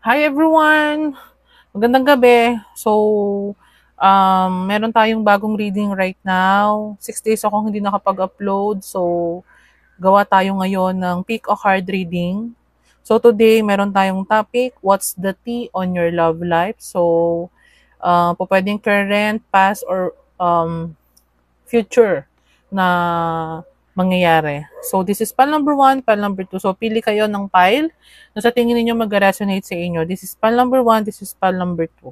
Hi everyone! Magandang gabi. Meron tayong bagong reading right now. 6 days akong hindi nakapag-upload. Gawa tayo ngayon ng pick a card reading. So, today, meron tayong topic, what's the tea on your love life? Pwedeng current, past, or future na mangyayari. So, this is pile number 1, pile number 2. So, pili kayo ng pile na sa tingin niyo mag-resonate sa inyo. This is pile number 1, this is pile number 2.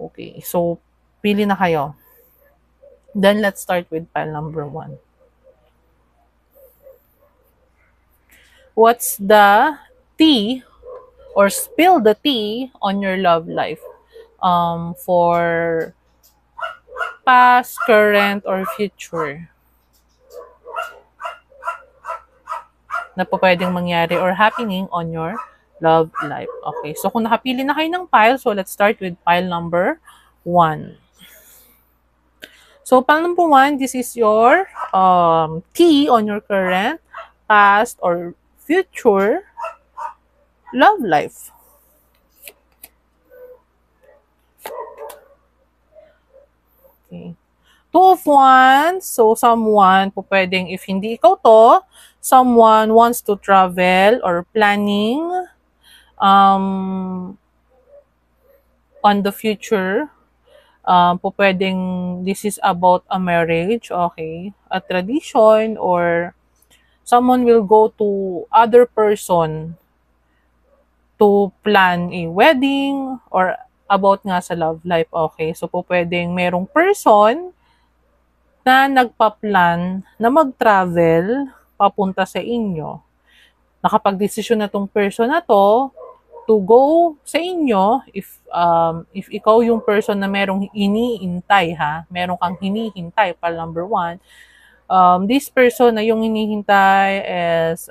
Okay, so, pili na kayo. Then, let's start with pile number 1. What's the tea or spill the tea on your love life? For past, current, or future na po pwedeng mangyari or happening on your love life. Okay, so kung nakapili na kayo ng pile, so let's start with pile number 1. So pile number 1, this is your key on your current, past, or future love life. Okay. Two of Wands, so someone po pwedeng, if hindi ikaw to, someone wants to travel or planning on the future. Po pwedeng this is about a marriage, okay, a tradition, or someone will go to other person to plan a wedding or about nga sa love life, okay. So po pwedeng merong person na nagpa-plan na mag-travel papunta sa inyo. Nakapag-desisyon na tong person na to go sa inyo if ikaw yung person na merong iniintay, meron kang hinihintay, pal number 1, this person na yung hinihintay is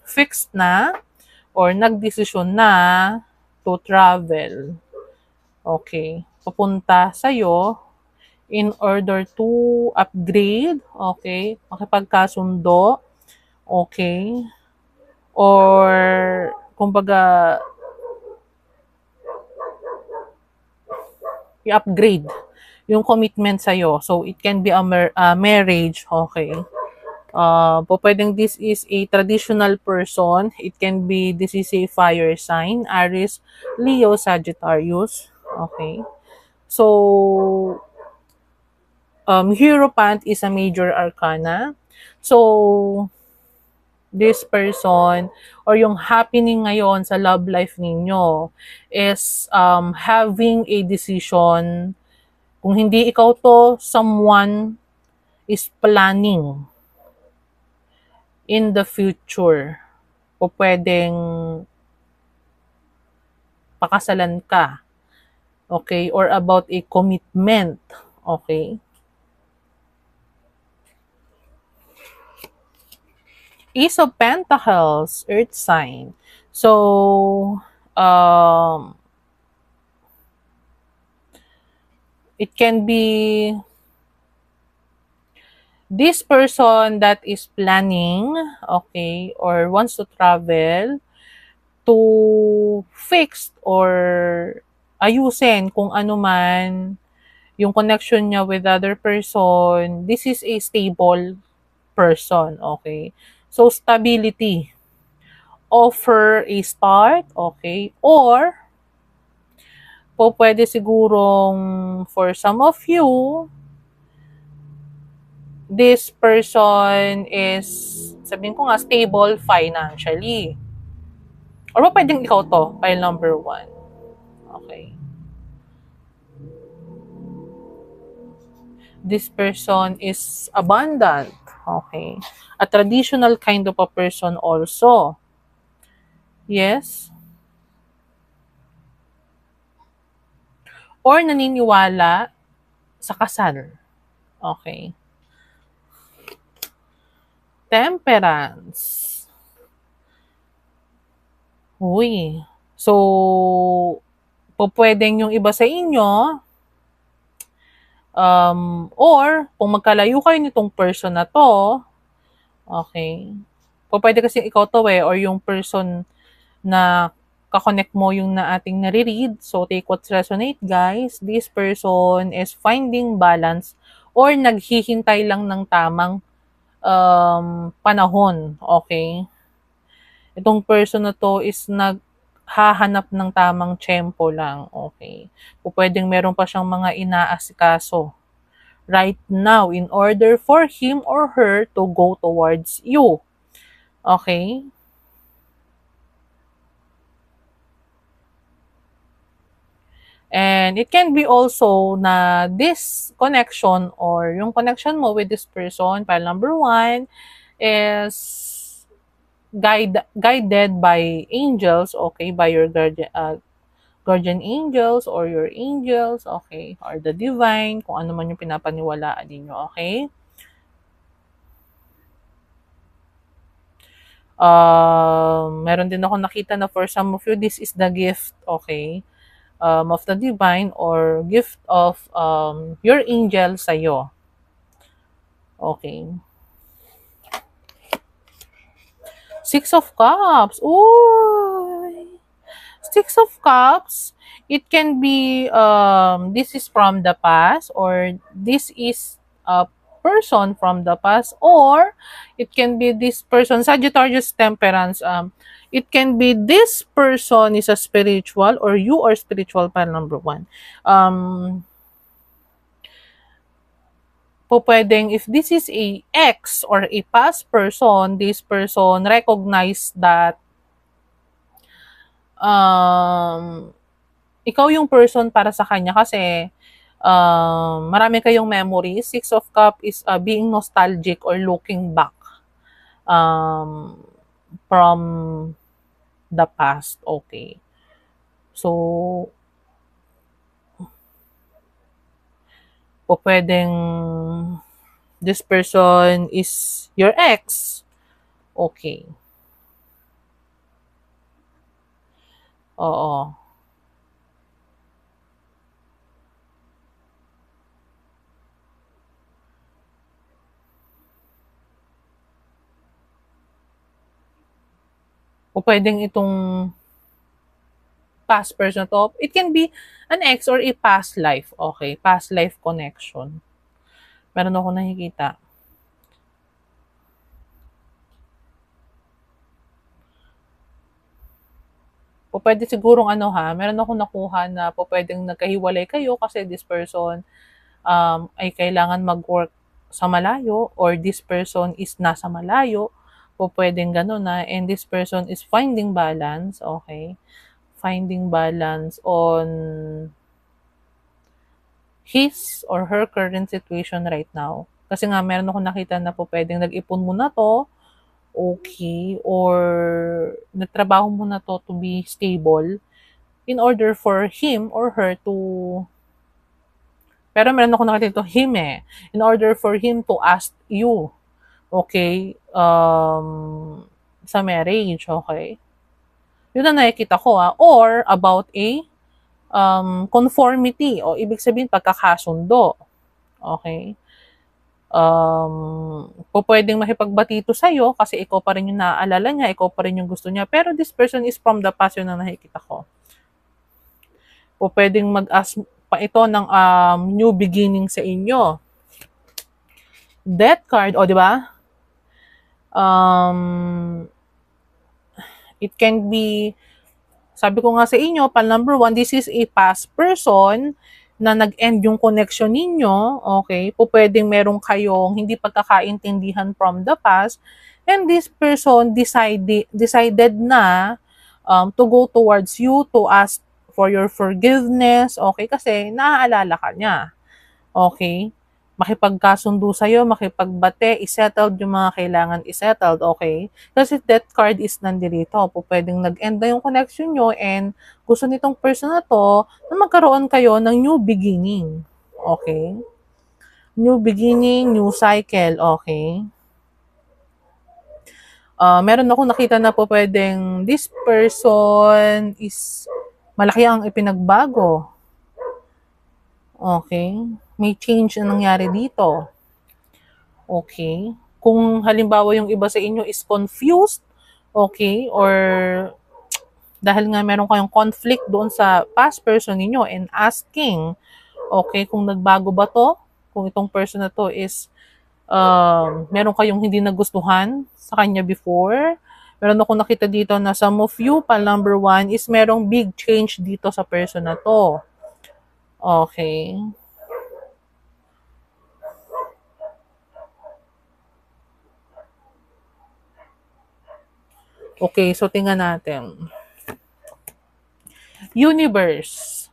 fixed na or nagdesisyon na to travel. Okay, papunta sa'yo in order to upgrade, okay, makipagkasundo, okay, or kumbaga i-upgrade yung commitment sa'yo. So, it can be a marriage, okay. Pwedeng this is a traditional person. It can be, this is a fire sign, Aries, Leo, Sagittarius, okay. So, Hierophant is a major arcana. So, this person or yung happening ngayon sa love life ninyo is having a decision. Kung hindi ikaw to, someone is planning in the future. O pwedeng pakasalan ka. Okay? Or about a commitment. Okay? Ace of Pentacles, Earth sign. So, it can be this person that is planning, okay, or wants to travel to fix or ayusin kung ano man yung connection niya with other person. This is a stable person, okay? So, stability. Offer a start, okay? Or, pwede sigurong for some of you, this person is, sabihin ko nga, stable financially. Or pwedeng ikaw to, pile number 1. Okay. This person is abundant. Okay. A traditional kind of a person also. Yes. Or naniniwala sa kasal. Okay. Temperance. Uy. So, pwedeng yung iba sa inyo, or kung magkalayo kayo nitong person na to, okay, pwede kasi ikaw to or yung person na kakonect mo yung na ating nare-read. So, take what's resonate, guys. This person is finding balance or naghihintay lang ng tamang panahon. Okay? Itong person na to is naghahanap ng tamang tiyempo lang. Okay? O pwedeng meron pa siyang mga inaasikaso right now in order for him or her to go towards you. Okay? And it can be also na this connection or yung connection mo with this person, pile number 1, is guided by angels, okay, by your guardian angels or your angels, okay, or the divine, kung ano man yung pinapaniwalaan ninyo, okay? Meron din ako nakita na for some of you, this is the gift, okay, of the divine or gift of your angel sa'yo. Okay. Six of Cups. Ooh. Six of Cups. It can be, this is from the past or this is a person from the past or it can be this person, Sagittarius Temperance, it can be this person is a spiritual or you are spiritual pile number 1. Po pwedeng if this is a ex or a past person, this person recognize that ikaw yung person para sa kanya kasi marami kayong memories. Six of Cups is being nostalgic or looking back from the past. Okay. So, po pwedeng this person is your ex. Okay. Oo. O pwedeng itong past person to, it can be an ex or a past life. Okay, past life connection. Meron ako nakikita. O pwede sigurong meron ako nakuha na po pwedeng nagkahiwalay kayo kasi this person ay kailangan mag-work sa malayo or this person is nasa malayo. Po pwedeng gano'n na and this person is finding balance, okay? Finding balance on his or her current situation right now. Kasi nga meron ako nakita na po pwedeng nag-ipon mo na to, okay, or nagtrabaho mo na to to be stable in order for him or her to, pero meron ako nakita ito, him in order for him to ask you, okay, sa marriage, okay. Yun ang nakikita ko or about a conformity o ibig sabihin pagkakasundo, okay. Pwedeng makipagbati ito sa'yo kasi ikaw pa rin yung naaalala niya, ikaw pa rin yung gusto niya. Pero this person is from the past, yun ang nakikita ko. Pwedeng mag-ask pa ito ng new beginning sa inyo. Death card, di ba? It can be, sabi ko nga sa inyo, pal number 1, this is a past person na nag-end yung connection ninyo, okay, pwedeng meron kayong hindi pagkakaintindihan from the past, and this person decided na to go towards you to ask for your forgiveness, okay, kasi naaalala ka niya, okay, makipagkasundo sa'yo, makipagbate, isettled yung mga kailangan isettled, okay? Kasi that card is nandito. Pwedeng nag-end na yung connection nyo and gusto nitong person na to na magkaroon kayo ng new beginning, okay? New beginning, new cycle, okay? Meron ako nakita na po pwedeng this person is malaki ang ipinagbago. Okay? May change na nangyari dito. Okay? Kung halimbawa yung iba sa inyo is confused, okay, or Dahil nga meron kayong conflict doon sa past person ninyo and asking, okay, kung nagbago ba to? Kung itong person na to is meron kayong hindi nagustuhan sa kanya before. Meron akong nakita dito na some of you, pa number 1, is merong big change dito sa person na to. Okay. Okay, so tingnan natin. Universe.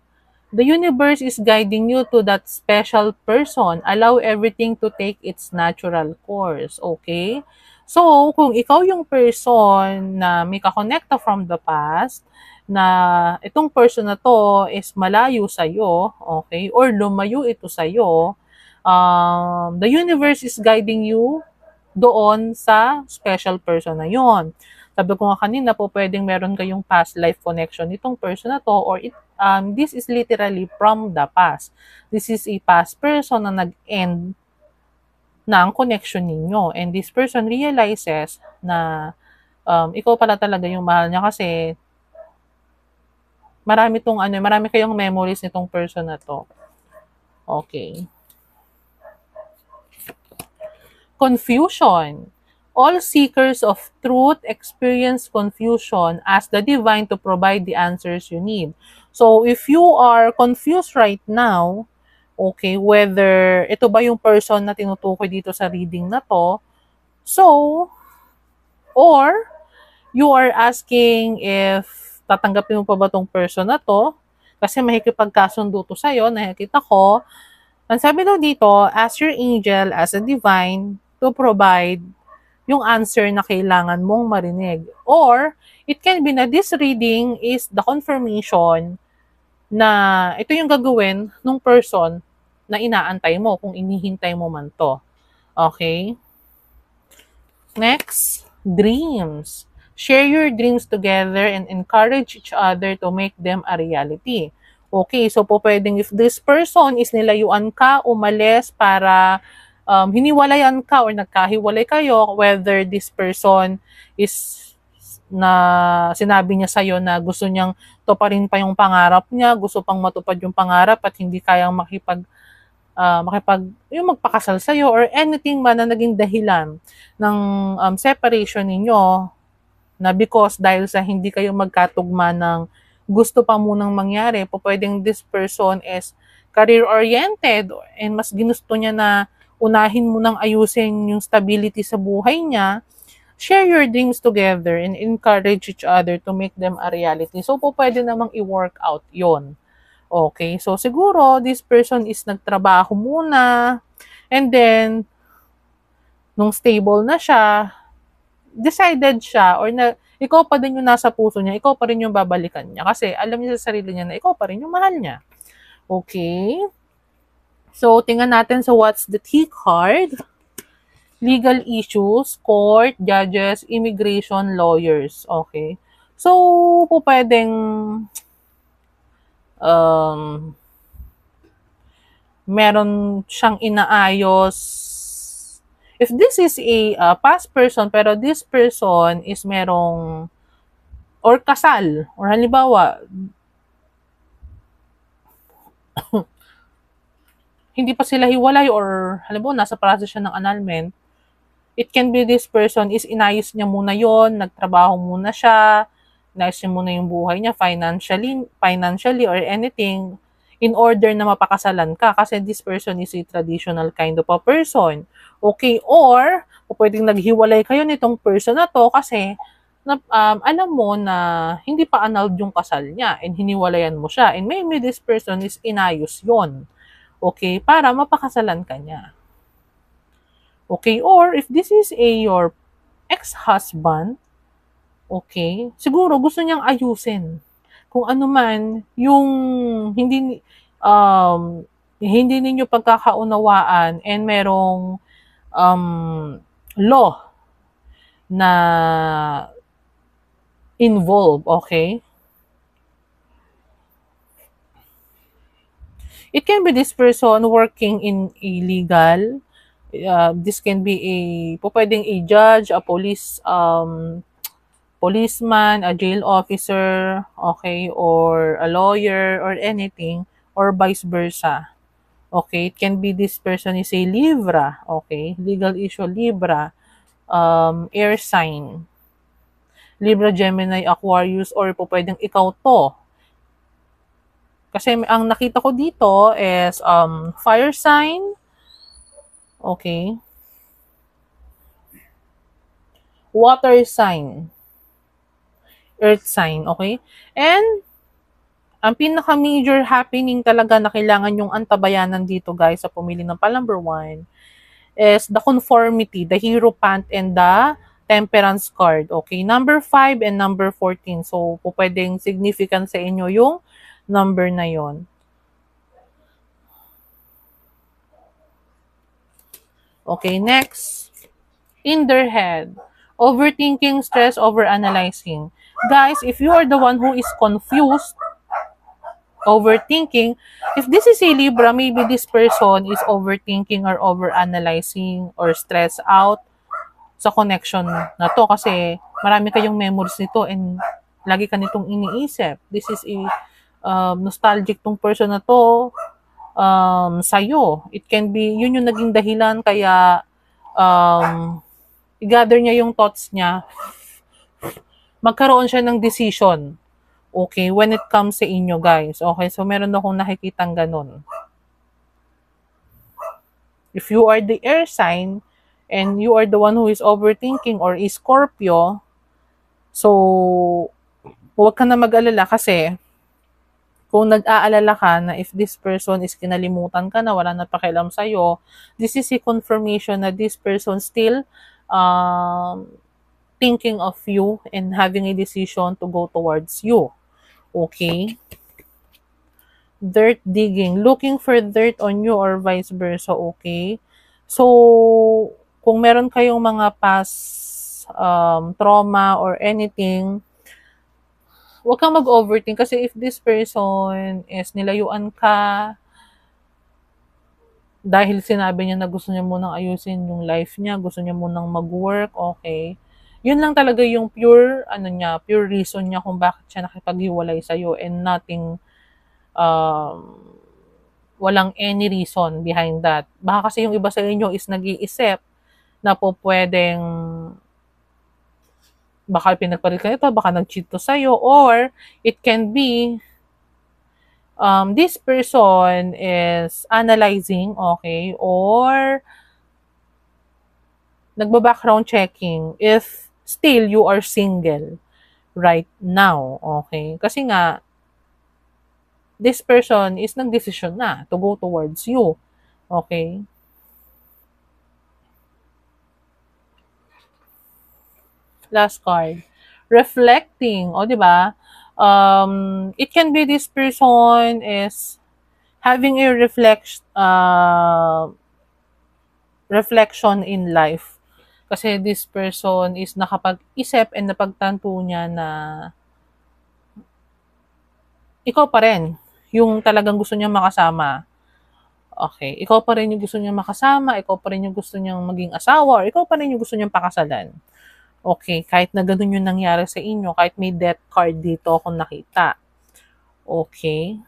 The universe is guiding you to that special person. Allow everything to take its natural course. Okay? So, kung ikaw yung person na may kakonekta from the past, na itong person na to is malayo sa'yo, okay, or lumayo ito sa'yo, the universe is guiding you doon sa special person na yon. Sabi ko nga kanina po, pwedeng meron kayong past life connection itong person na to, or this is literally from the past. This is a past person na nag-end ng connection ninyo. And this person realizes na ikaw pala talaga yung mahal niya kasi marami kayong memories nitong person na to. Okay. Confusion. All seekers of truth experience confusion, ask the divine to provide the answers you need. So, if you are confused right now, okay, whether ito ba yung person na tinutukoy dito sa reading na to, so, or you are asking if tatanggapin mo pa ba tong person na to, kasi mahikipagkasundo to sa'yo, nakikita ko. Ang sabi daw dito, ask your angel as a divine to provide yung answer na kailangan mong marinig. Or, it can be na this reading is the confirmation na ito yung gagawin ng person na inaantay mo, kung inihintay mo man to. Okay? Next, dreams. Share your dreams together and encourage each other to make them a reality. Okay, so po pwedeng if this person is nilayuan ka, umalis para hiniwalayan ka or nagkahiwalay kayo, whether this person is na sinabi niya sa'yo na gusto niyang tuparin pa yung pangarap niya, gusto pang matupad yung pangarap at hindi kayang yung magpakasal sa'yo or anything man na naging dahilan ng separation ninyo na because dahil sa hindi kayo magkatugma ng gusto pa munang mangyari, po pwedeng this person is career-oriented and mas ginusto niya na unahin mo nang ayusin yung stability sa buhay niya. Share your dreams together and encourage each other to make them a reality. So, po pwede namang i-work out yon. Okay, so siguro this person is nagtrabaho muna and then nung stable na siya, decided siya or na ikaw pa din yung nasa puso niya, ikaw pa rin yung babalikan niya kasi alam niya sa sarili niya na ikaw pa rin yung mahal niya. Okay? So, tingnan natin sa what's the T card. Legal issues, court, judges, immigration, lawyers. Okay? So, po pwedeng meron siyang inaayos. If this is a past person, pero this person is merong or kasal, or halimbawa, hindi pa sila hiwalay or halimbawa nasa process siya ng annulment, it can be this person is inayos niya muna yon, nagtrabaho muna siya, inayos niya muna yung buhay niya financially or anything in order na mapakasalan ka kasi this person is a traditional kind of a person. Okay, or pwedeng naghiwalay kayo nitong person na to kasi alam mo na hindi pa annulled yung kasal niya and hiniwalayan mo siya and maybe this person is inayos yon. Okay, para mapakasalan ka niya. Okay, or if this is your ex-husband, okay, siguro gusto niyang ayusin. Kung ano man, yung hindi ninyo pagkakaunawaan and merong law na involved, okay? It can be this person working in illegal. This can be pwedeng a judge, a police policeman, a jail officer, okay, or a lawyer or anything, or vice versa. Okay, it can be this person is a Libra, okay, legal issue Libra, air sign, Libra, Gemini, Aquarius, or po pwedeng ikaw to. Kasi ang nakita ko dito is fire sign, okay, water sign, earth sign, okay? And ang pinaka-major happening talaga na kailangan yung antabayanan dito guys sa pumili ng number 1 is the conformity, the Hierophant, and the Temperance card. Okay, number 5 and number 14. So, po pwedeng significant sa inyo yung number na yon. Okay, next. In their head. Overthinking, stress, overanalyzing. Guys, if you are the one who is confused, overthinking, if this is a Libra, maybe this person is overthinking or overanalyzing or stressed out sa connection na to kasi marami kayong memories nito and lagi ka nitong iniisip. This is a nostalgic tong person na to sa'yo. It can be, yun yung naging dahilan kaya i-gather niya yung thoughts niya, magkaroon siya ng decision. Okay, when it comes sa inyo guys. Okay, so meron akong nakikitang ganun. If you are the air sign and you are the one who is overthinking or is Scorpio, so huwag ka na mag-alala kasi kung nag-aalala ka na if this person is kinalimutan ka na, wala na pakialam sa'yo, this is a confirmation na this person still thinking of you and having a decision to go towards you. Okay? Dirt digging. Looking for dirt on you or vice versa. Okay? So, kung meron kayong mga past trauma or anything, huwag kang mag-overthink kasi if this person is nilayuan ka dahil sinabi niya na gusto niya munang ayusin yung life niya, gusto niya munang mag-work, okay, yun lang talaga yung pure, pure reason niya kung bakit siya nakipaghiwalay sa'yo and nothing, walang any reason behind that. Baka kasi yung iba sa inyo is nag-iisip na po pwedeng baka pinagpalit ka nito, baka nag-cheat to sa'yo, or it can be this person is analyzing, okay, or nagba-background checking if still you are single right now, okay? Kasi nga, this person is nag-decision na to go towards you, okay? Last card. Reflecting, o, di ba? It can be this person is having a reflection in life. Kasi this person is nakapag-isip and napagtanto niya na ikaw pa rin yung talagang gusto niyang makasama. Okay, ikaw pa rin yung gusto niyang makasama, ikaw pa rin yung gusto niyang maging asawa, or ikaw pa rin yung gusto niyang pakasalan. Okay, kahit na ganun yung nangyari sa inyo, kahit may death card dito akong nakita. Okay.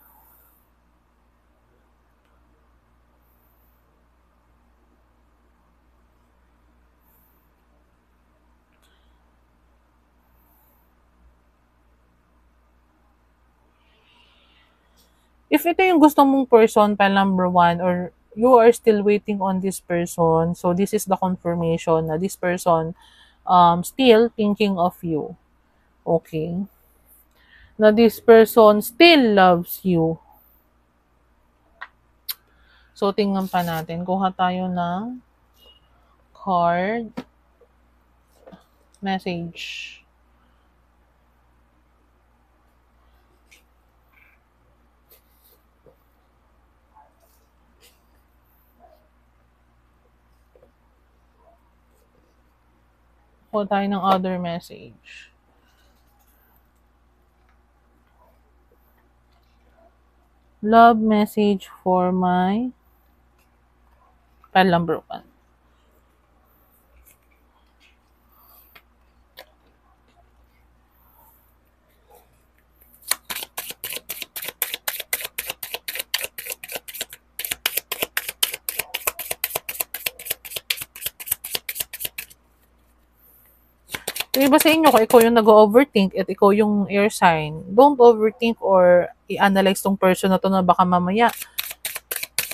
If ito yung gusto mong person, pile number 1, or you are still waiting on this person, so this is the confirmation na this person still thinking of you. Okay? Na this person still loves you. So, tingnan pa natin. Kuha tayo ng card. Message. Kuha tayo ng other message. Love message for my pile number 1. Yung iba sa inyo, kung ikaw yung nag-overthink at ikaw yung air sign, don't overthink or i-analyze tong person na to na baka mamaya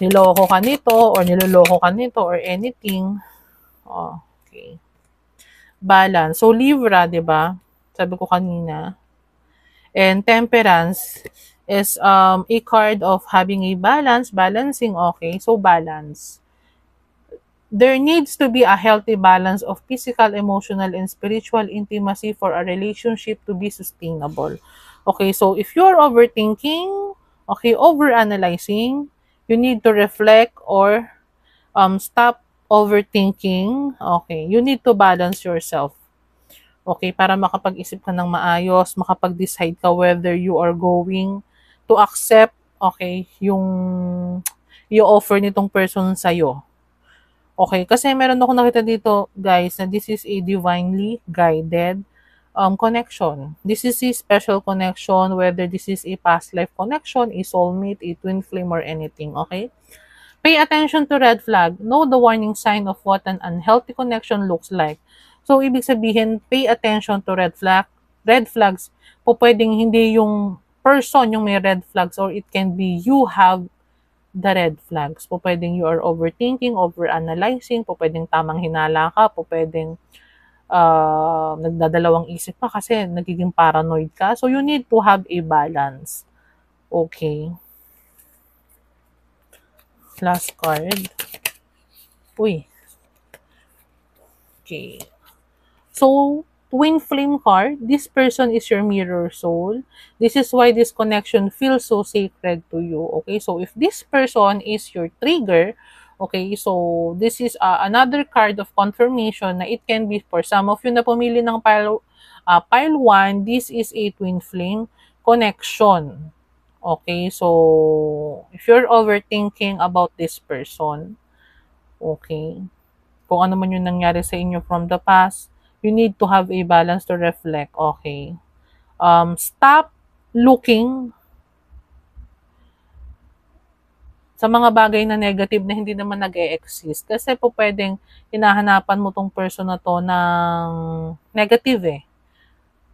niloko ka nito or niloloko ka nito or anything. Oh, okay. Balance. So, Libra, di ba? Sabi ko kanina. And Temperance is a card of having a balance, balancing, okay? So, balance. There needs to be a healthy balance of physical, emotional, and spiritual intimacy for a relationship to be sustainable. Okay, so if you're overthinking, okay, overanalyzing, you need to reflect or stop overthinking. Okay, you need to balance yourself. Okay, para makapag-isip ka ng maayos, makapag-decide ka whether you are going to accept, okay, yung i-offer nitong person sa'yo. Okay, kasi meron ako nakita dito, guys, na this is a divinely guided connection. This is a special connection, whether this is a past life connection, a soulmate, a twin flame, or anything, okay? Pay attention to red flag. Know the warning sign of what an unhealthy connection looks like. So, ibig sabihin, pay attention to red flag. Red flags, po pwedeng hindi yung person yung may red flags or it can be you have the red flags. Po pwedeng you are overthinking, overanalyzing, po pwedeng tamang hinala ka, po pwedeng nagdadalawang isip ka kasi nagiging paranoid ka. So, you need to have a balance. Okay. Last card. Uy. Okay. So, twin flame card, this person is your mirror soul. This is why this connection feels so sacred to you. Okay, so if this person is your trigger, okay, so this is another card of confirmation na it can be for some of you na pumili ng pile 1, this is a twin flame connection. Okay, so if you're overthinking about this person, okay, kung ano man yung nangyari sa inyo from the past, you need to have a balance to reflect, okay? Stop looking sa mga bagay na negative na hindi naman nag-e-exist. Kasi po pwedeng hinahanapan mo tong person na to ng negative eh.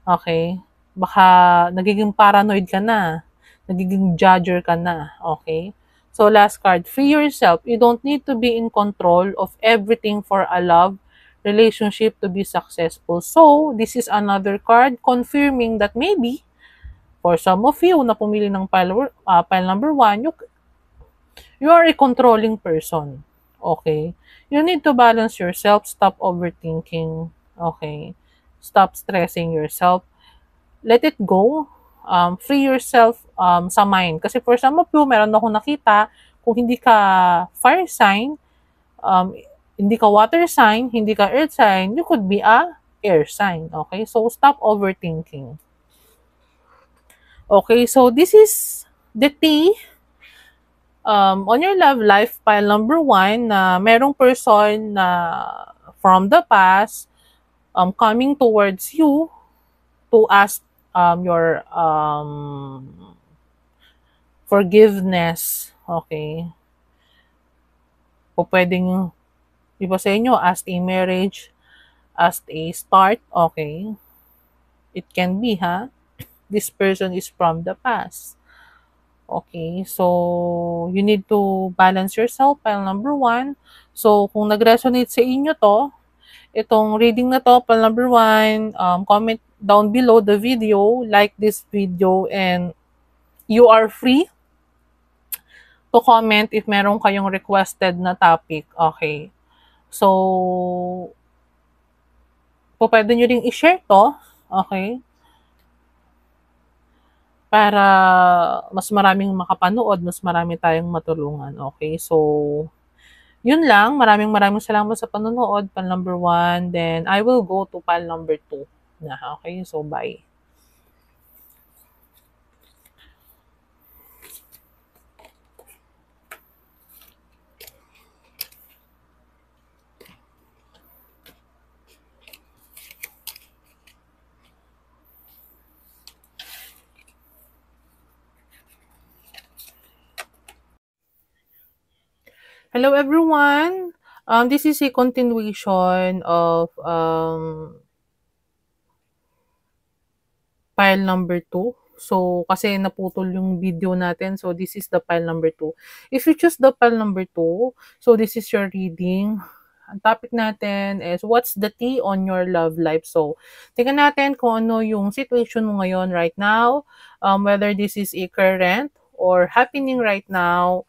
Okay? Baka nagiging paranoid ka na. Nagiging judger ka na. Okay? So last card, free yourself. You don't need to be in control of everything for a love relationship to be successful. So, this is another card confirming that maybe for some of you na pumili ng pile number 1, you are a controlling person. Okay? You need to balance yourself. Stop overthinking. Okay? Stop stressing yourself. Let it go. Free yourself sa mind. Kasi for some of you, meron ako nakita, kung hindi ka fire sign, hindi ka water sign, hindi ka earth sign, you could be a air sign. Okay? So, stop overthinking. Okay? So, this is the tea on your love life pile number 1 na merong person na from the past coming towards you to ask your forgiveness. Okay? O pwedeng iba sa inyo, ask a marriage, ask a start. Okay? It can be, ha? This person is from the past. Okay, so you need to balance yourself, pile number 1. So, kung nag-resonate sa inyo to, itong reading na to, pile number 1, comment down below the video, like this video, and you are free to comment if meron kayong requested na topic. Okay, so, pwede nyo ring i-share to, okay, para mas maraming makapanood, mas marami tayong matulungan. Okay, so yun lang. Maraming salamat sa panonood, pal number 1. Then I will go to pal number 2 na. Okay, so bye. Hello everyone. This is a continuation of pile number 2. So, kasi naputol yung video natin. So, this is the pile number 2. If you choose the pile number 2, so this is your reading. Ang topic natin is, what's the tea on your love life? So, tingnan natin kung ano yung situation mo ngayon right now, whether this is a current or happening right now,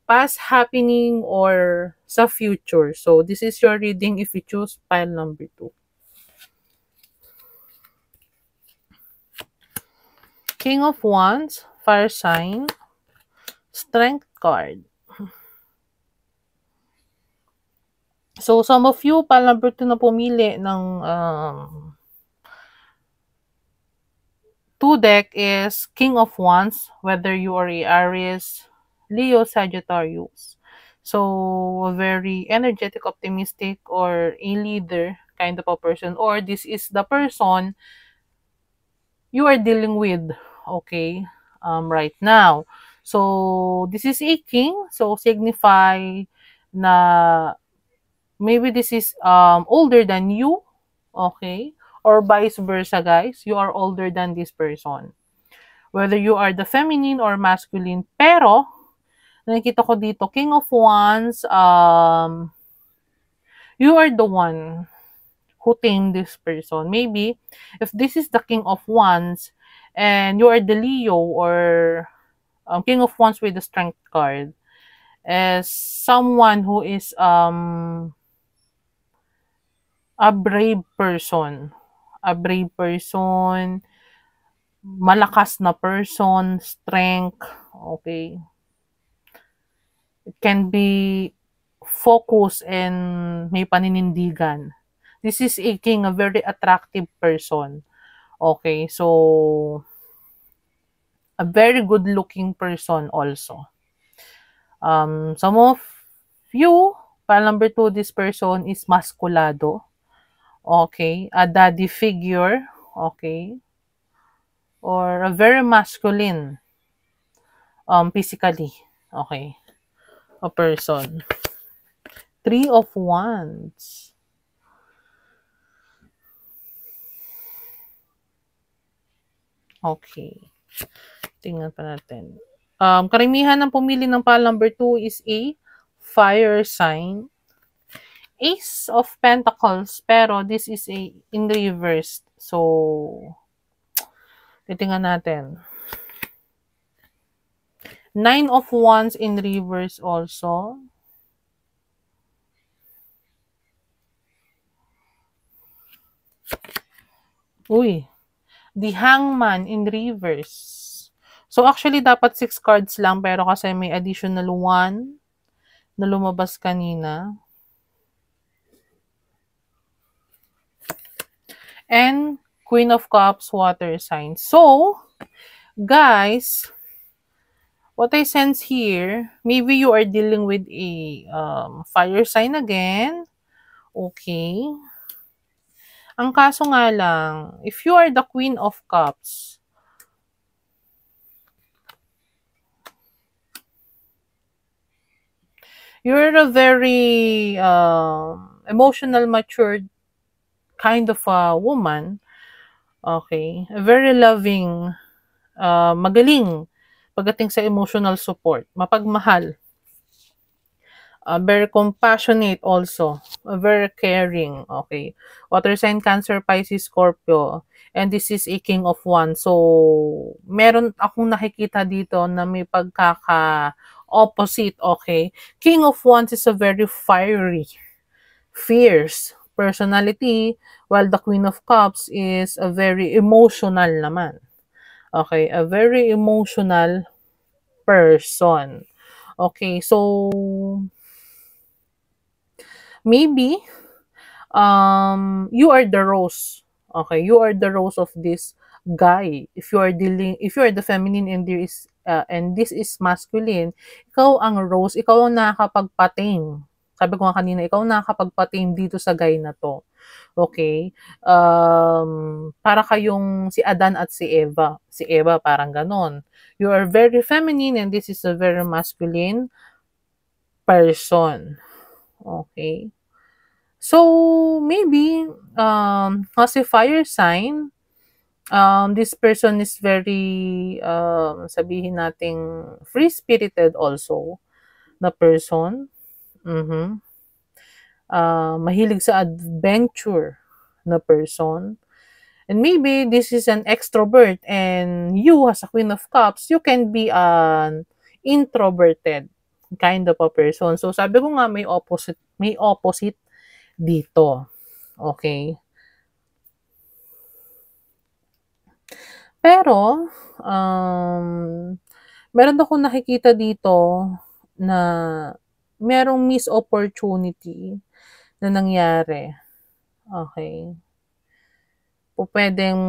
past happening or sa future. So, this is your reading if you choose pile number 2. King of Wands, fire sign, strength card. So, some of you, pile number 2 na pumili ng 2 deck is King of Wands, whether you are a Aries, Leo, Sagittarius. So, a very energetic, optimistic, or a leader kind of a person. Or this is the person you are dealing with, okay, right now. So, this is a king. So, signify na maybe this is older than you, okay? Or vice versa, guys. You are older than this person. Whether you are the feminine or masculine. Pero, nakikita ko dito, King of Wands, you are the one who tamed this person. Maybe, if this is the King of Wands, and you are the Leo or King of Wands with the Strength card, as someone who is a brave person. A brave person, malakas na person, strength, okay. It can be focus and may paninindigan. This is a king, a very attractive person. Okay, so a very good looking person also. Some of you, pile number 2, this person is maskulado. Okay, a daddy figure. Okay, or a very masculine physically. Okay, a person. 3 of Wands. Okay. Tingnan pa natin. Karamihan ng pumili ng pile number 2 is a fire sign. Ace of Pentacles, pero this is a in reverse. So, titingnan natin. 9 of Wands in reverse also. Uy, the Hangman in reverse. So, actually, dapat 6 cards lang, pero kasi may additional 1 na lumabas kanina. And Queen of Cups, water sign. So, guys, what I sense here, maybe you are dealing with a fire sign again. Okay. Ang kaso nga lang, if you are the Queen of Cups, you're a very emotional, matured kind of a woman. Okay. A very loving, magaling pagdating sa emotional support. Mapagmahal. Very compassionate also. Very caring. Okay. Water sign, Cancer, Pisces, Scorpio. And this is a King of Wands. So, meron akong nakikita dito na may pagkaka-opposite. Okay. King of Wands is a very fiery, fierce personality, while the Queen of Cups is a very emotional naman. Okay. A very emotional person. Okay. So, maybe you are the rose. Okay, you are the rose of this guy. If you are the feminine and this is masculine, ikaw ang rose, ikaw ang nakakapagpating. Sabi ko nga kanina, ikaw ang nakakapagpating dito sa guy na to. Okay? Para kayong si Adan at si Eva. Si Eva parang ganon. You are very feminine and this is a very masculine person. Okay? So, maybe, kasi fire sign, This person is very, sabihin nating free-spirited also na person. Mhm. Mahilig sa adventure na person. And maybe this is an extrovert and you as a Queen of Cups, you can be an introverted kind of a person. So sabi ko nga may opposite dito. Okay? Pero meron akong nakikita dito na merong missed opportunity na nangyari. Okay? Pupuwedeng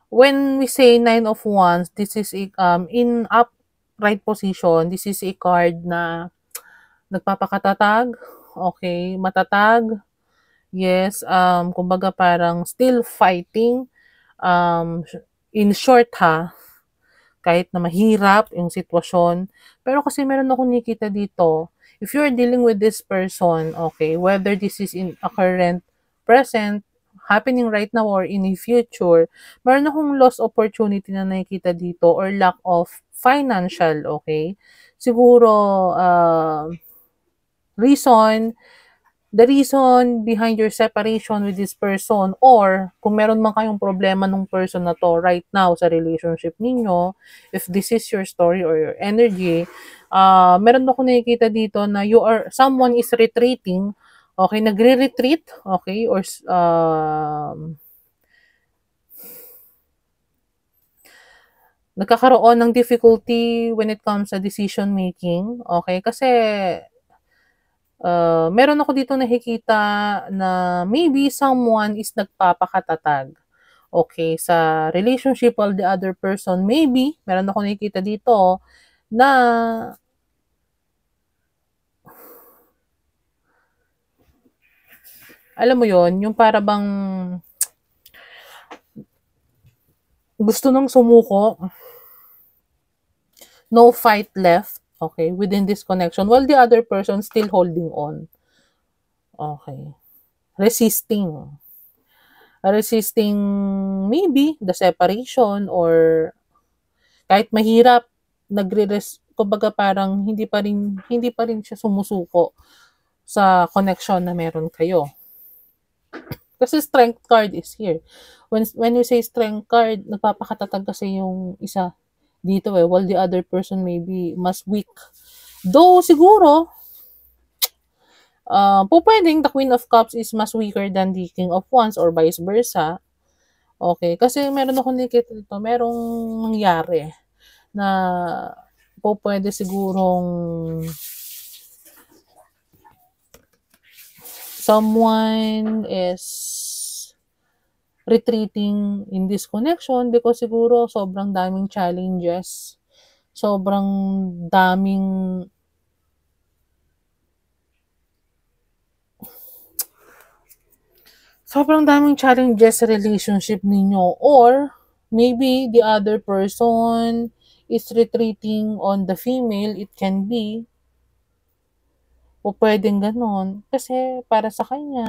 when we say Nine of Wands, this is in upright position, this is a card na nagpapakatatag, okay, matatag, yes, kumbaga parang still fighting, um, in short ha, kahit na mahirap yung sitwasyon. Pero kasi meron akong nakikita dito, if you're dealing with this person, okay, whether this is in a current, present, happening right now or in the future, meron akong lost opportunity na nakikita dito or lack of financial, okay? Siguro, reason the reason behind your separation with this person or kung meron man kayong problema nung person na to right now sa relationship ninyo, if this is your story or your energy, meron ako nakikita dito na someone is retreating, okay, nagre-retreat, okay, or nagkakaroon ng difficulty when it comes sa decision making, okay, kasi meron ako dito nakikita na maybe someone is nagpapakatatag. Okay, sa relationship while the other person, maybe, meron ako nakikita dito na alam mo yon yung para bang gusto nang sumuko, no fight left, okay, within this connection, while the other person still holding on. Okay. Resisting. Resisting maybe the separation or kahit mahirap, kumbaga parang hindi pa rin siya sumusuko sa connection na meron kayo. Kasi strength card is here. When you say strength card, nagpapakatatag kasi yung isa dito while the other person may be mas weak. Though siguro, pwedeng the Queen of Cups is mas weaker than the King of Wands or vice versa. Okay, kasi meron ako nakikita dito, merong nangyari na pwede sigurong someone is retreating in this connection because siguro sobrang daming challenges, sobrang daming challenges sa relationship ninyo or maybe the other person is retreating on the female, it can be, o pwedeng ganon. Kasi para sa kanya,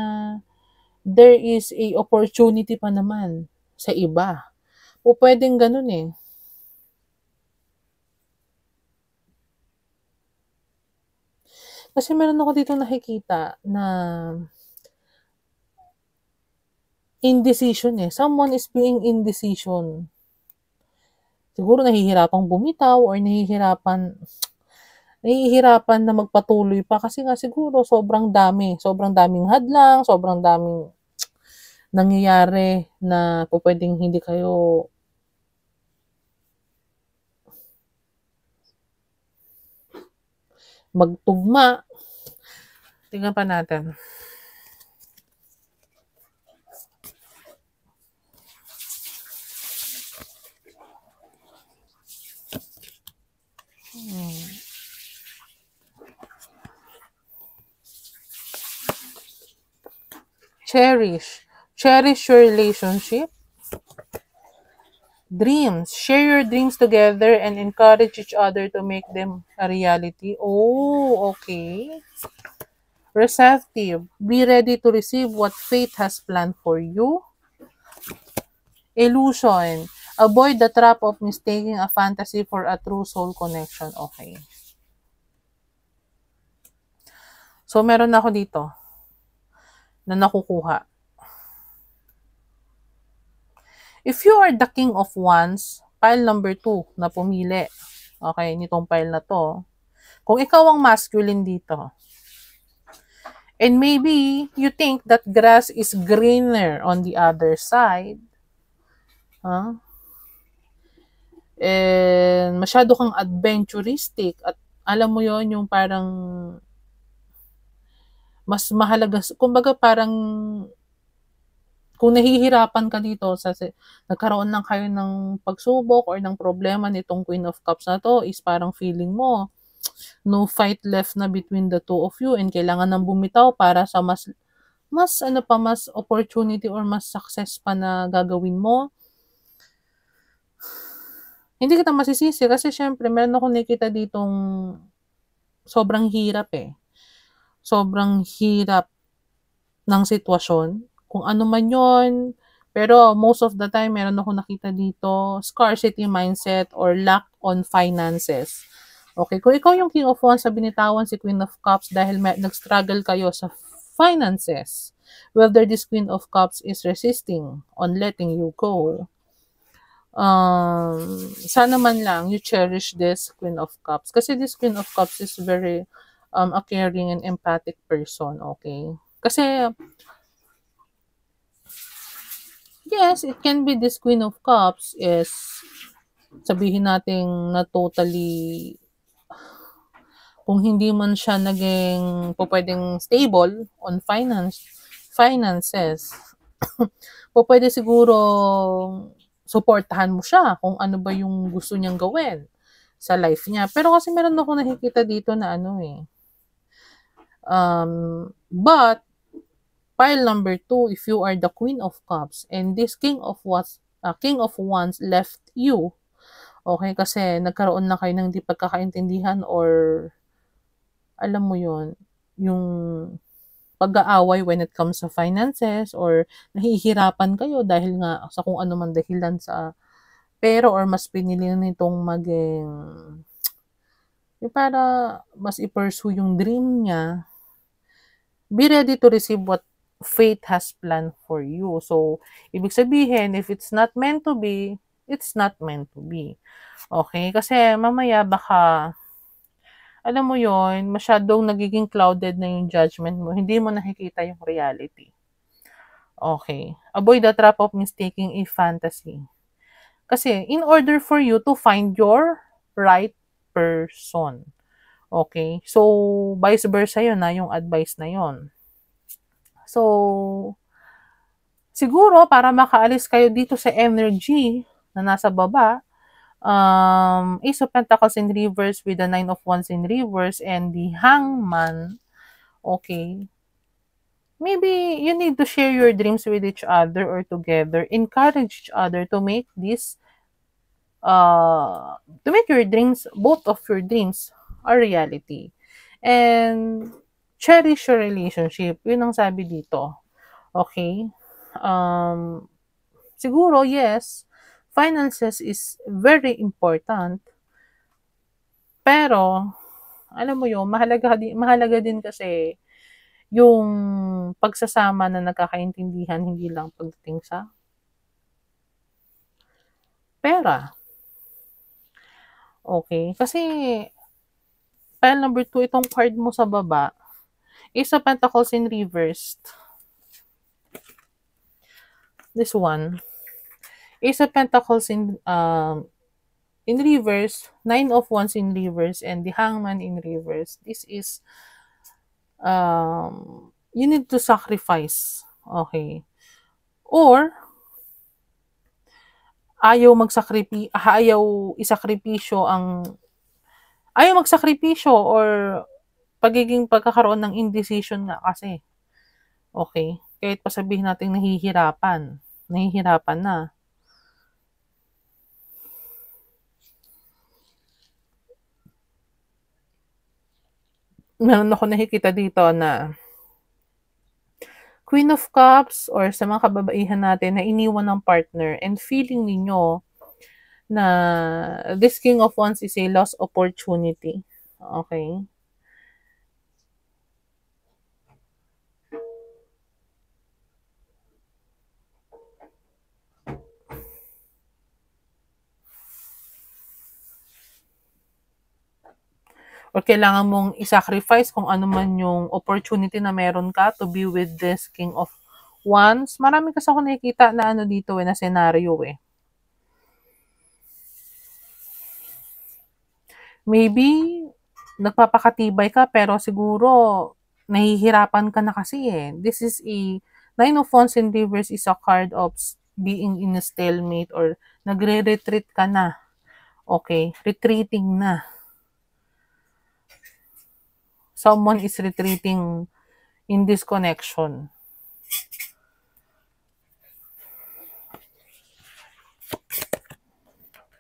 there is a opportunity pa naman sa iba. O pwedeng ganon eh. Kasi meron ako dito nakikita na indecision eh. Someone is being indecision. Siguro nahihirapang bumitaw or nahihirapan na magpatuloy pa kasi nga siguro sobrang daming hadlang, sobrang daming nangyayari na pwedeng hindi kayo magtugma. Tingnan pa natin. Cherish your relationship. Dreams. Share your dreams together and encourage each other to make them a reality. Oh, okay. Receptive. Be ready to receive what fate has planned for you. Illusion. Avoid the trap of mistaking a fantasy for a true soul connection. Okay. So, meron ako dito na nakukuha. If you are the king of wands, pile number 2 na pumili. Okay, nitong pile na to. Kung ikaw ang masculine dito, and maybe you think that grass is greener on the other side, huh? And masyado kang adventuristic at alam mo yon yung parang mas mahalaga, kumbaga parang kung nahihirapan ka dito nagkaroon lang kayo ng pagsubok or ng problema nitong Queen of Cups na to is parang feeling mo no fight left na between the two of you and kailangan nang bumitaw para sa mas opportunity or mas success pa na gagawin mo. Hindi kita masisisi kasi syempre meron akong nakita ditong sobrang hirap Sobrang hirap ng sitwasyon. Kung ano man yon, pero most of the time meron akong nakita dito scarcity mindset or lack on finances. Okay, kung ikaw yung King of Wands sa binitawan si Queen of Cups dahil nag-struggle kayo sa finances, whether this Queen of Cups is resisting on letting you go, sana man lang you cherish this Queen of Cups. Kasi this Queen of Cups is very a caring and empathic person, okay? Kasi, yes, it can be this Queen of Cups is, sabihin natin na totally, kung hindi man siya naging pwedeng stable on finances, pwede siguro suportahan mo siya kung ano ba yung gusto niyang gawin sa life niya. Pero kasi meron ako nakikita dito na but pile number 2, if you are the Queen of Cups and this King of Wands left you, okay, kasi nagkaroon na kayo ng di pagkakaintindihan or alam mo yon yung pag-aaway when it comes to finances or nahihirapan kayo dahil nga sa kung ano man dahilan sa pera or mas pinili nitong maging para mas i-pursue yung dream niya. Be ready to receive what fate has planned for you. So, ibig sabihin, if it's not meant to be, it's not meant to be. Okay? Kasi mamaya baka, alam mo yon, masyadong nagiging clouded na yung judgment mo. Hindi mo nakikita yung reality. Okay. Avoid the trap of mistaking a fantasy. Kasi, in order for you to find your right person, okay? So, vice versa yun na yung advice na yun. So, siguro, para makaalis kayo dito sa energy na nasa baba, Ace of Pentacles in reverse with the Nine of Wands in reverse and the Hangman, okay? Maybe you need to share your dreams with each other or together. Encourage each other to make your dreams, both of your dreams, a reality. And cherish your relationship. Yun ang sabi dito. Okay? Siguro, yes, finances is very important. Pero, alam mo yun, mahalaga din kasi yung pagsasama na nagkakaintindihan, hindi lang pagdating sa pera. Okay? Kasi, pile number 2, itong card mo sa baba, Ace of Pentacles in reversed. This one. Ace of Pentacles in reverse, Nine of Wands in reverse, and the Hangman in reverse. This is, you need to sacrifice. Okay? Or, ayaw magsakripisyo or pagkakaroon ng indecision nga kasi. Okay? Kahit pa sabihin natin nahihirapan na. meron ako nakikita dito na Queen of Cups or sa mga kababaihan natin na iniwan ng partner and feeling ninyo na this King of Wands is a lost opportunity. Okay? Or kailangan mong i-sacrifice kung ano man yung opportunity na meron ka to be with this King of Wands. Marami kasi ako nakikita na ano dito na scenario eh. Maybe nagpapakatibay ka pero siguro nahihirapan ka na kasi eh. This is a Nine of Wands in reverse is a card of being in a stalemate or nagre-retreat ka na. Okay, retreating na. Someone is retreating in this connection.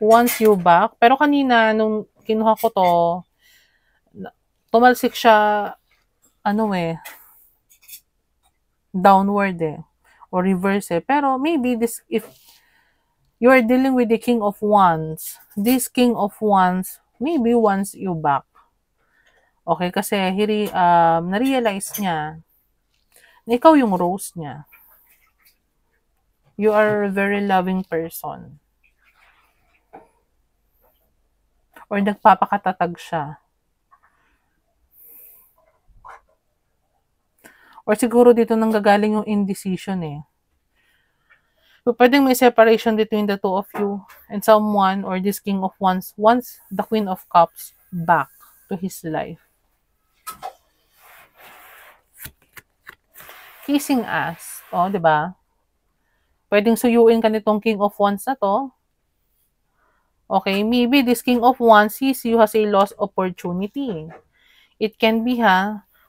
Wants you back. Pero kanina, nung kinuha ko to, tumalsik siya, downward eh. Or reverse eh. Pero maybe this, if you are dealing with the King of Wands, this King of Wands maybe wants you back. Okay, kasi na-realize niya na ikaw yung rose niya. You are a very loving person. Or nagpapakatatag siya. Or siguro dito nanggagaling yung indecision eh. So, pwedeng may separation between the two of you and someone or this King of Wands wants the Queen of Cups back to his life. Kissing ass. O, di ba? Pwedeng suyuin ka nitong King of Wands na to. Okay, maybe this King of Wands sees you as a lost opportunity. It can be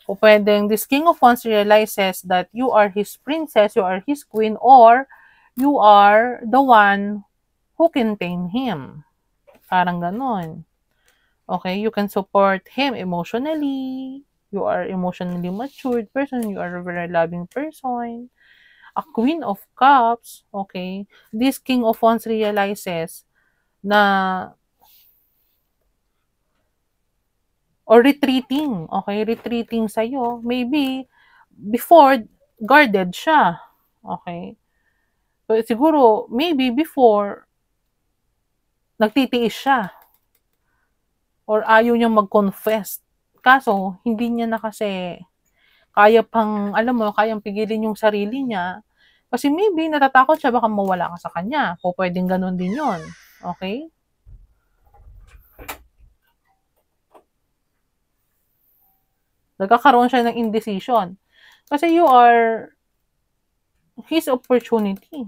o pwedeng this King of Wands realizes that you are his princess, you are his queen, or you are the one who can tame him. Parang ganon. Okay, you can support him emotionally. You are emotionally matured person. You are a very loving person. A Queen of Cups, okay, this King of Wands realizes na or retreating, okay, retreating sa'yo. Maybe before, guarded siya. Okay? So, siguro, maybe before, nagtitiis siya. Or ayaw niyang mag-confess. Kaso, hindi niya na kasi kaya pang, alam mo, kayang pigilin yung sarili niya. Kasi maybe natatakot siya baka mawala ka sa kanya. O pwedeng ganun din yon. Okay? Nagkakaroon siya ng indecision. Kasi you are his opportunity.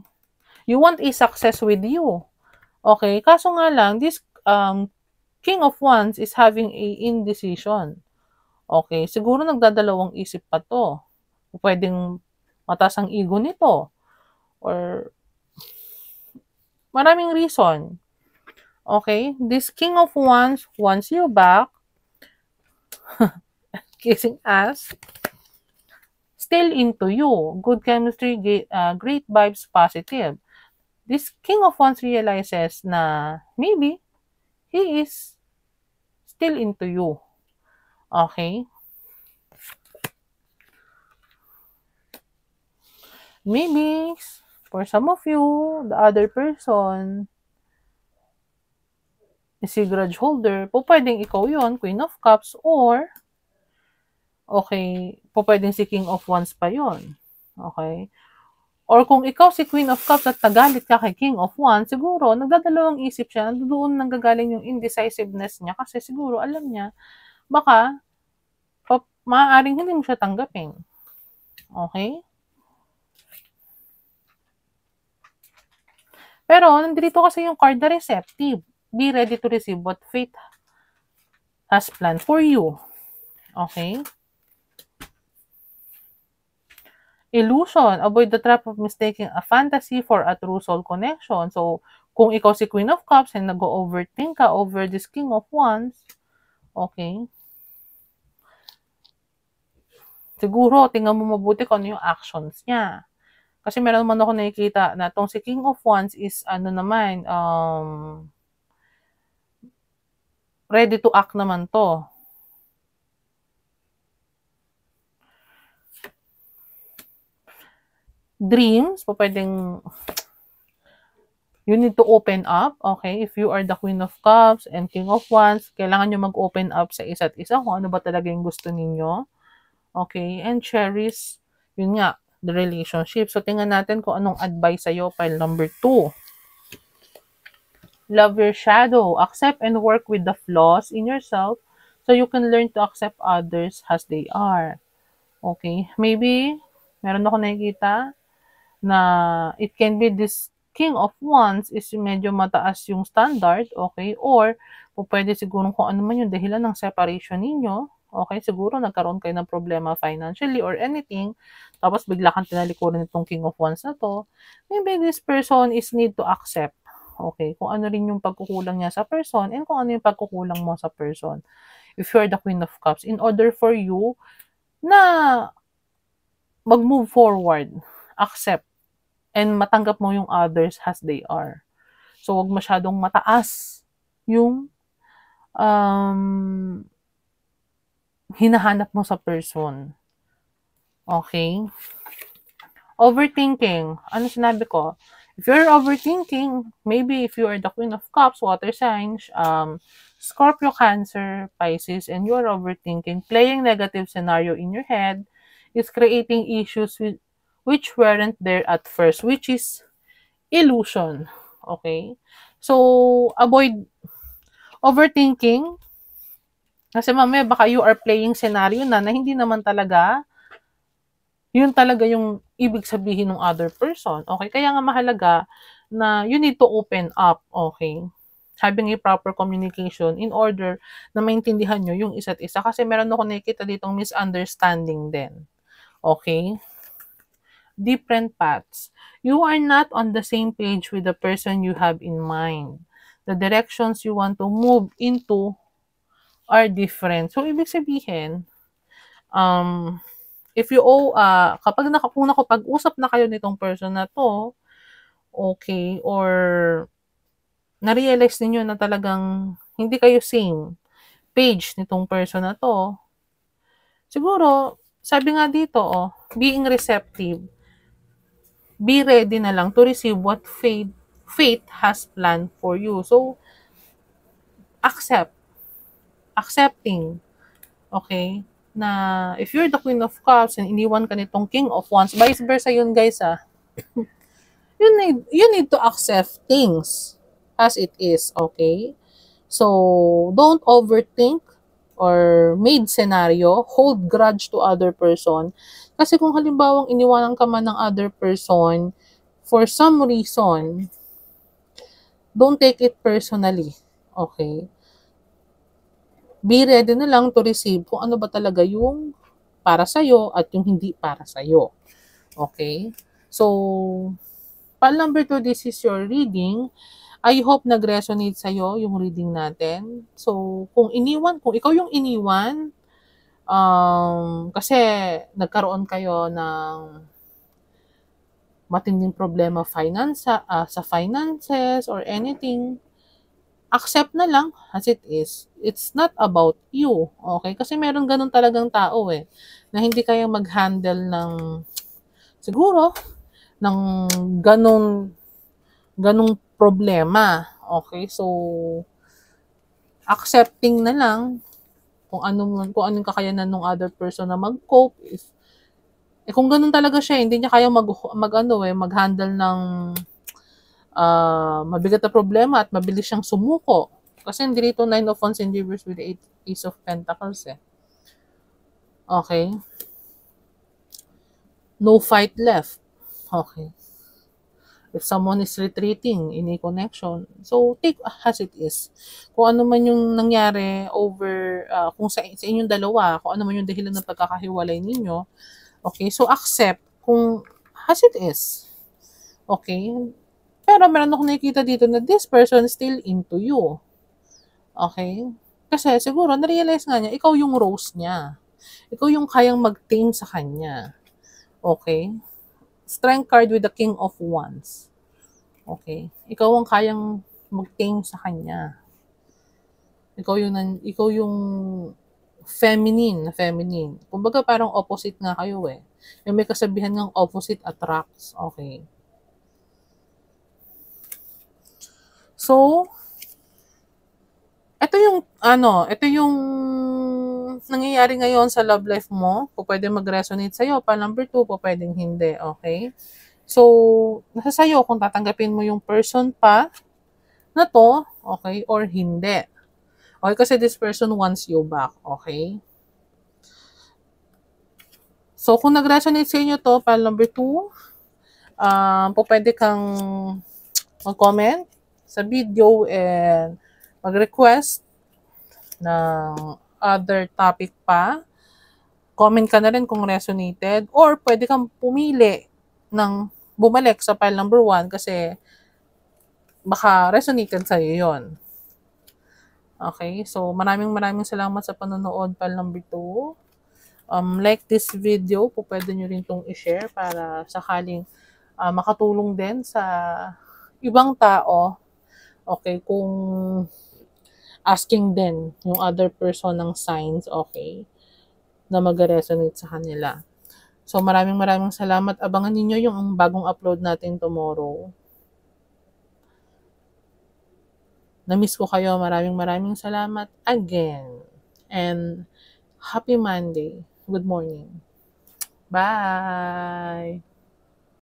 You want a success with you. Okay? Kaso nga lang, this King of Wands is having a indecision. Okay? Siguro nagdadalawang isip pa to. Pwedeng mataas ang ego nito. Or maraming reason. Okay? This King of Wands wants you back. Kissing ass. Still into you. Good chemistry, great vibes, positive. This King of Wands realizes na maybe he is still into you. Okay? Maybe, for some of you, the other person is a grudge holder. Pwedeng ikaw yon, Queen of Cups, or okay, pwedeng si King of Wands pa yon. Okay? Or kung ikaw si Queen of Cups at nagalit ka kay King of Wands, siguro nagdadalawang isip siya, doon nanggagaling yung indecisiveness niya kasi siguro alam niya, baka maaaring hindi mo siya tanggapin. Okay? Pero nandito kasi yung card na receptive. Be ready to receive what fate has planned for you. Okay? Illusion. Avoid the trap of mistaking a fantasy for a true soul connection. So, kung ikaw si Queen of Cups and nag-overthink ka over this King of Wands, okay, siguro tingnan mo mabuti kung ano yung actions niya. Kasi meron naman ako nakikita na tong si King of Wands is ano naman, ready to act naman to. Dreams, pwedeng you need to open up, okay? If you are the Queen of Cups and King of Wands, kailangan nyo mag-open up sa isa't isa kung ano ba talaga yung gusto ninyo. Okay? And cherish, yun nga, the relationship. So, tingnan natin kung anong advice sa'yo. Pile number 2. Love your shadow. Accept and work with the flaws in yourself so you can learn to accept others as they are. Okay? Maybe, meron ako nakikita na it can be this King of Wands is medyo mataas yung standard, okay? Or, pwede siguro kung ano man yung dahilan ng separation ninyo, okay? Siguro nagkaroon kayo ng problema financially or anything, tapos bigla kang tinalikuran nitong King of Wands na to, maybe this person is need to accept, okay? Kung ano rin yung pagkukulang niya sa person and kung ano yung pagkukulang mo sa person. If you are the Queen of Cups, in order for you na mag-move forward, accept, and matanggap mo yung others as they are. So, wag masyadong mataas yung hinahanap mo sa person. Okay? Overthinking. Ano sinabi ko? If you're overthinking, maybe if you are the Queen of Cups, water signs, Scorpio, Cancer, Pisces, and you're overthinking, playing negative scenario in your head is creating issues which weren't there at first, which is illusion. Okay? So, avoid overthinking. Kasi mamaya baka you are playing scenario na hindi naman talaga yun talaga yung ibig sabihin ng other person. Okay? Kaya nga mahalaga na you need to open up. Okay? Having a proper communication in order na maintindihan nyo yung isa't isa. Kasi meron ako nakikita ditong misunderstanding din. Okay? Different paths. You are not on the same page with the person you have in mind. The directions you want to move into are different. So, ibig sabihin, if you kapag kung nakapag-usap na kayo nitong person na to, okay, or na-realize ninyo na talagang hindi kayo same page nitong person na to, siguro, sabi nga dito, being receptive, be ready na lang to receive what fate has planned for you. So, accepting, okay, na if you're the Queen of Cups and iniwan ka nitong King of Wands, vice versa yun guys you need to accept things as it is, okay? So, don't overthink or made scenario, hold grudge to other person. Kasi kung halimbawang iniwanan ka man ng other person, for some reason, don't take it personally, okay? Be ready na lang to receive kung ano ba talaga yung para sa'yo at yung hindi para sa'yo. Okay? So, pile number 2, this is your reading. I hope nag-resonate sa'yo yung reading natin. So, kung ikaw yung iniwan, kasi nagkaroon kayo ng matinding problema sa finances or anything, accept na lang as it is. It's not about you. Okay? Kasi meron ganun talagang tao na hindi kaya mag-handle ng siguro ng ganung problema. Okay? So, accepting na lang kung anong kakayanan ng other person na mag-cope kung ganun talaga siya, hindi niya kaya mag-handle ng mabigat na problema at mabilis siyang sumuko. Kasi hindi dito 9 of Wands in reverse with the Ace of Pentacles Okay. No fight left. Okay. If someone is retreating in a connection, so take as it is. Kung ano man yung nangyari over, kung sa inyong dalawa, kung ano man yung dahilan ng pagkakahiwalay ninyo, okay, so accept kung as it is. Okay? Pero meron akong nakikita dito na this person is still into you. Okay? Kasi siguro, na-realize nga niya, ikaw yung rose niya. Ikaw yung kayang mag-tame sa kanya. Okay? Strength card with the King of Wands. Okay? Ikaw ang kayang mag-tame sa kanya. Ikaw yung feminine. Kumbaga parang opposite nga kayo eh. Yung may kasabihan ng opposite attracts. Okay. So, ito yung nangyayari ngayon sa love life mo. Pwede mag-resonate sa'yo. Number 2, pwedeng hindi. Okay? So, nasa sa'yo kung tatanggapin mo yung person pa na to, okay, or hindi. Okay, kasi this person wants you back. Okay? So, kung nag-resonate sa inyo to, number 2, pwede kang mag-comment sa video and mag-request ng other topic pa. Comment ka na rin kung resonated or pwede kang pumili ng bumalik sa file number 1 kasi baka resonated sa'yo yun. Okay, so maraming salamat sa panonood file number 2. Like this video, pwede nyo rin itong i-share para sakaling makatulong din sa ibang tao. Okay, kung asking din yung other person ng signs, okay, na mag-resonate sa kanila. So maraming salamat. Abangan niyo yung bagong upload natin tomorrow. Na-miss ko kayo. Maraming salamat again. And happy Monday. Good morning. Bye!